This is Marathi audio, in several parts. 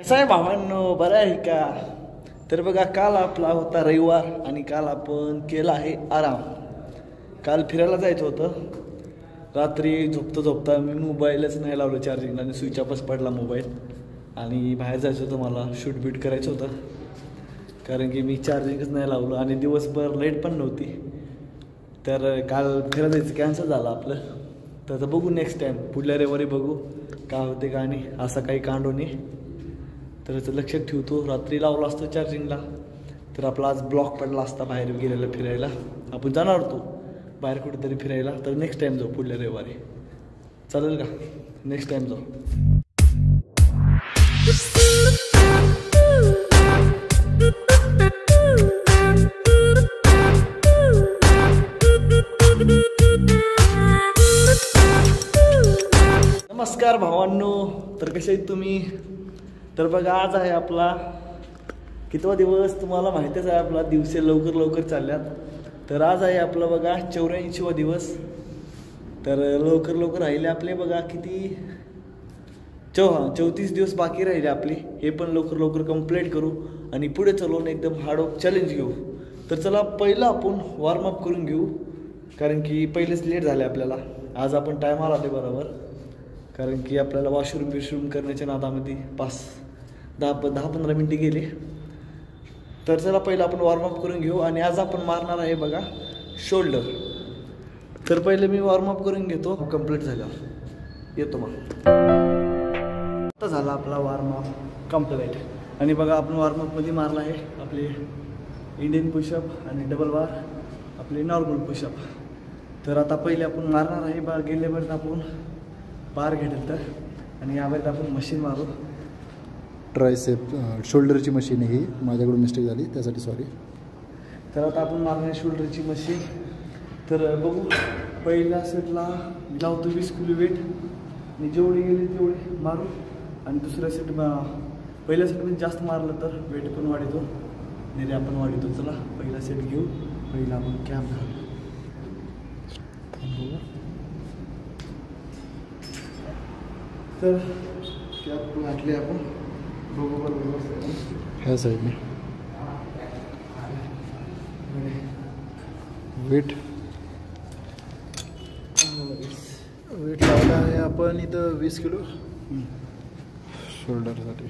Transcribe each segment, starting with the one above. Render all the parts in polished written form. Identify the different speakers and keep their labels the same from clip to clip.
Speaker 1: साहेब भावांनो बरं आहे का? तर बघा काल आपला होता रविवार आणि काल आपण केला आहे आराम. काल फिरायला जायचं होतं. रात्री झोपता मी मोबाईलच नाही लावलं चार्जिंगला आणि स्विच ऑफच पडला मोबाईल. आणि बाहेर जायचं होतं, मला शूट बीट करायचं होतं कारण की मी चार्जिंगच नाही लावलं आणि दिवसभर लाईट पण नव्हती. तर काल फिरायला जायचं कॅन्सल झालं आपलं. तर आता बघू नेक्स्ट टाईम, पुढल्या रविवारी बघू काय होते का नाही. असं काही कांडो नाही तर लक्षात ठेवतो. रात्री लावला असतं चार्जिंगला तर आपला आज ब्लॉक पडला असता बाहेर गेलेला फिरायला. आपण जाणार होतो बाहेर कुठेतरी फिरायला. तर नेक्स्ट टाईम जाऊ, पुढल्या रविवारी चालेल का? नेक्स्ट टाईम जाऊ. नमस्कार भावांनो, तर कसे आहेत तुम्ही? तर बघा आज आहे आपला कितवा दिवस तुम्हाला माहितीच आहे. आपला दिवसे लवकर चालल्यात. तर आज आहे आपला बघा 84वा दिवस. तर लवकर राहिले आपले बघा किती 34 दिवस बाकी राहिले आपले. हे पण लवकर कंप्लीट करू आणि पुढे चालून एकदम हार्ड चॅलेंज घेऊ. तर चला पहिलं आपण वॉर्मअप करून घेऊ कारण की पहिलेच लेट झाले आपल्याला. आज आपण टायमाला आले बरोबर कारण की आपल्याला वॉशरूम करण्याच्या नादामध्ये 10-15 मिनटे गेले. तर चला पहिलं आपण वॉर्मअप करून घेऊ आणि आज आपण मारणार आहे बघा शोल्डर. तर पहिले मी वॉर्मअप करून घेतो. कंप्लीट झाला येतो मग. आता झाला आपला वॉर्मअप कंप्लीट आणि बघा आपण वॉर्मअपमध्ये मारला आहे आपले इंडियन पुशअप आणि डबल बार, आपले नॉर्मल पुशअप. तर आता पहिले आपण मारणार आहे गेल्यापर्यंत आपण बार घेतलं तर आणि यावेळेस आपण मशीन मारू.
Speaker 2: ट्रायसेप शोल्डरची मशीन आहे ही, माझ्याकडून मिस्टेक झाली त्यासाठी सॉरी.
Speaker 1: तर आता आपण मारणार शोल्डरची मशीन. तर बघू पहिल्या सेटला लावतो 20 किलो वेट आणि जेवढे गेले तेवढे मारू. आणि दुसऱ्या सेट पहिल्या सेटमध्ये जास्त मारलं तर वेट पण वाढतो, नेरे आपण वाढतो. चला पहिला सेट घेऊ. पहिला आपण कॅम्प घालू. तर कॅप घातली आपण. बघू बरोबर
Speaker 2: ह्या साईडने वेट लावला आहे आपण इथं 20 किलो शोल्डरसाठी.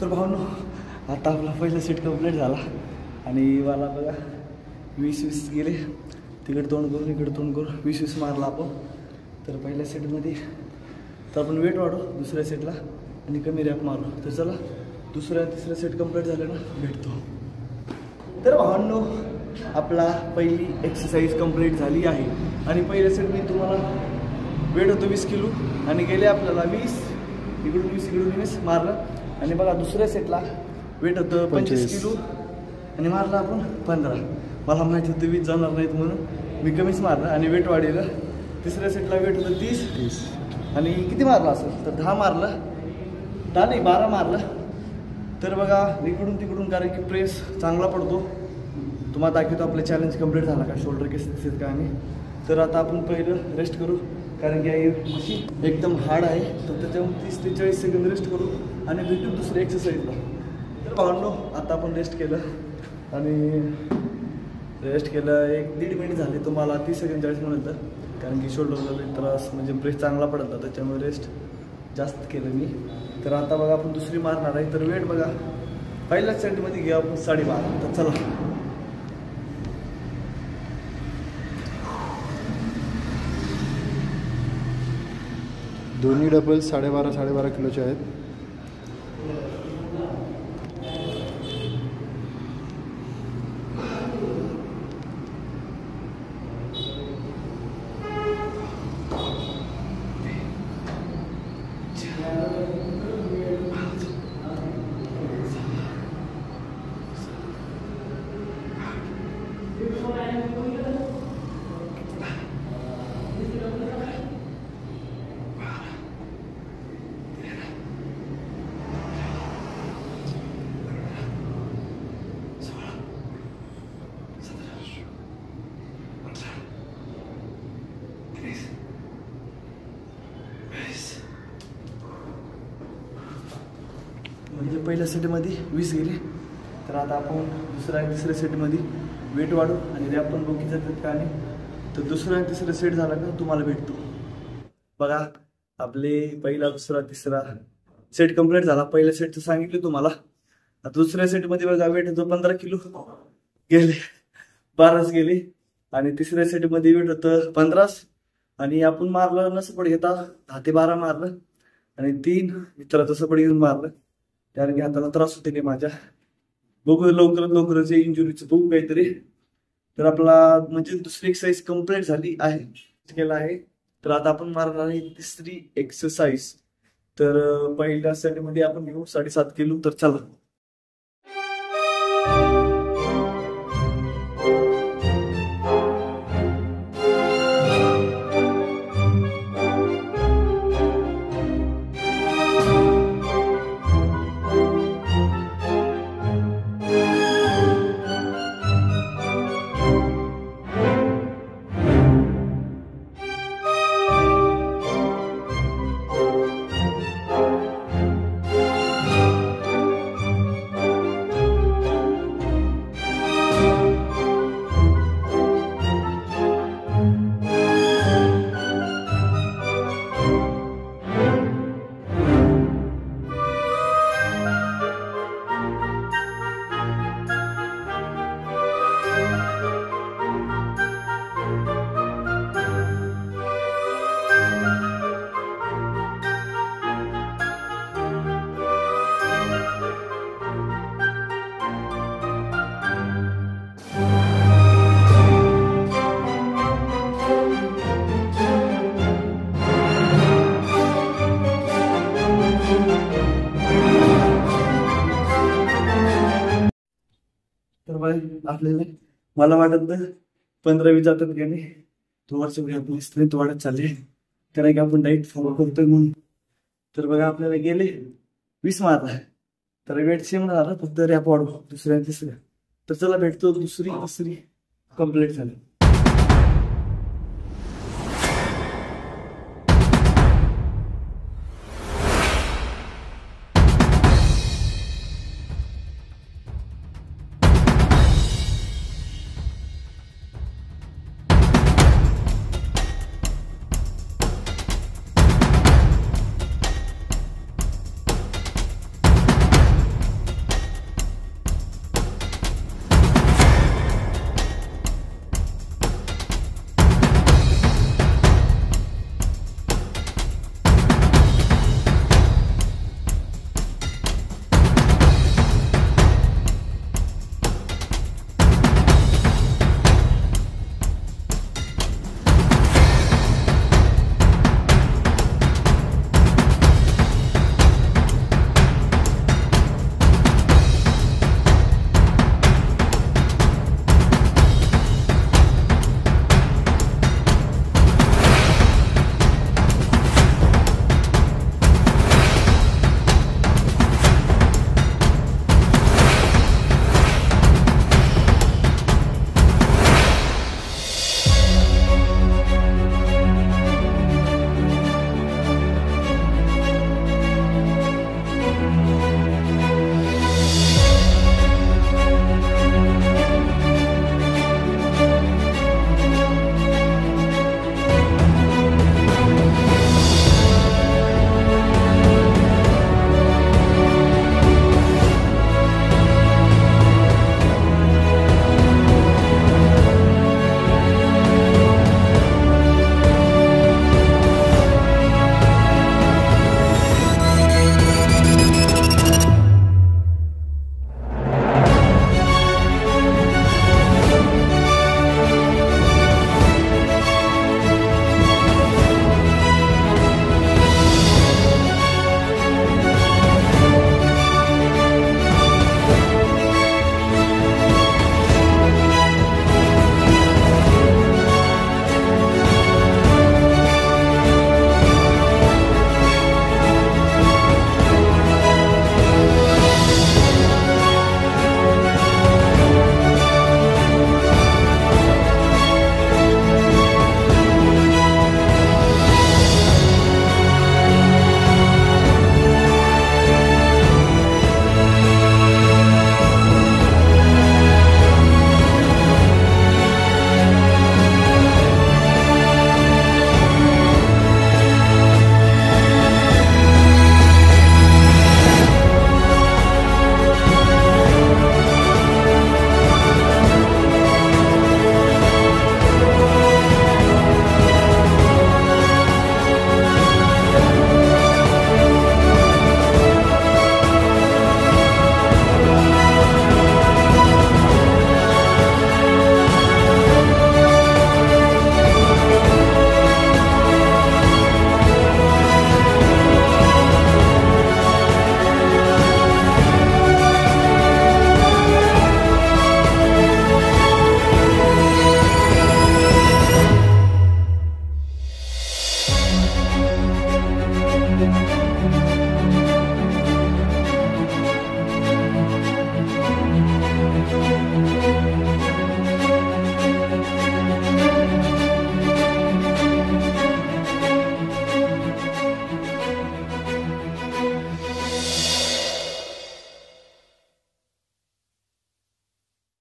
Speaker 1: तर भावनो आता आपला पहिला सेट कंप्लीट झाला आणि मला बघा 20 गेले. तिकडे तोंड करून इकडे तोंड करून 20 मारला आपण. तर पहिल्या सेटमध्ये तर आपण वेट वाढू दुसऱ्या सेटला आणि कमी रॅप मारू. तर चला दुसऱ्या तिसऱ्या सेट कंप्लीट झालं ना भेटतो. तर भावांनो आपला पहिली एक्सरसाइज कंप्लीट झाली आहे आणि पहिल्या सेटमध्ये तुम्हाला वेट होतो 20 किलो आणि गेले आपल्याला 20 इकडून 20 मारलं. आणि बघा दुसऱ्या सेटला वेट होतं 25 किलो आणि मारलं आपण 15. मला माहिती होतं 20 जाणार नाहीत म्हणून मी कमीच मारलं आणि वेट वाढलं. तिसऱ्या सेटला वेट होतं 30 आणि किती मारलं असेल तर 10 मारलं. 10 नाही 12 मारलं. तर बघा इकडून तिकडून कारण की प्रेस चांगला पडतो. तुम्हाला दाखवतो आपलं चॅलेंज कंप्लीट झाला का, शोल्डर केस दिसत का नाही. तर आता आपण पहिलं रेस्ट करू कारण की ही मशीन एकदम हार्ड आहे. तर त्याच्यावर 30 ते 40 सेकंद रेस्ट करू आणि भेटू दुसऱ्या एक्सरसाइजला. तर भावनो आता आपण रेस्ट केलं आणि रेस्ट केलं 1-1.5 मिनिट झाले. तुम्हाला 30 सेकंद 40 मिनिट कारण की शोल्डरला त्रास म्हणजे प्रेस चांगला पडत त्याच्यामुळे रेस्ट जास्त केलं मी. तर आता बघा आपण दुसरी मारणार आहे. तर वेट बघा पहिल्या सेटमध्ये घेऊ आपण 12.5. तर चला
Speaker 2: दोन्ही डबल 12.5 किलोचे आहेत.
Speaker 1: म्हणजे पहिल्या सेटमध्ये 20 गेले. तर आता आपण दुसऱ्या आणि तिसऱ्या सेटमध्ये वेट वाढू आणि रॅप पण बघू जातात का नाही. तर दुसरा आणि तिसरा सेट झाला का तुम्हाला भेटतो. बघा आपले पहिला दुसरा तिसरा सेट कंप्लीट झाला. पहिल्या सेटचं सांगितलं तुम्हाला. आता दुसऱ्या सेटमध्ये बघा वेट होतं 15 किलो गेले, 12 गेले. आणि तिसऱ्या सेटमध्ये वेट होतं 15 आणि आपण मारलं ना सपोर्ट घेता 10 ते 12 मारलं आणि 3 मित्राचं सपोर्ट घेऊन मारलं. कारण की हाताला त्रास होते नाही माझ्या. बघू लवकरच इंजुरीचं बघू काहीतरी. तर आपला म्हणजे दुसरी एक्सरसाइज कंप्लीट झाली आहे, केला आहे. तर आता आपण मारणार आहे तिसरी एक्सरसाइज. तर पहिल्या सेटमध्ये आपण घेऊ 7.5 किलो. तर चला आपल्याला मला वाटत 15-20 जातात का नाही. तो वर्षभर आपली स्ट्रेंथ वाढत चालली. कारण की आपण डाईट फॉलो करतोय म्हणून. तर बघा आपल्याला गेले 20 मारला. तर वेट सेम झाला, फक्त रॅप वाढू दुसऱ्या तिसऱ्या. तर चला भेटतो दुसरी तिसरी कंप्लीट झाली.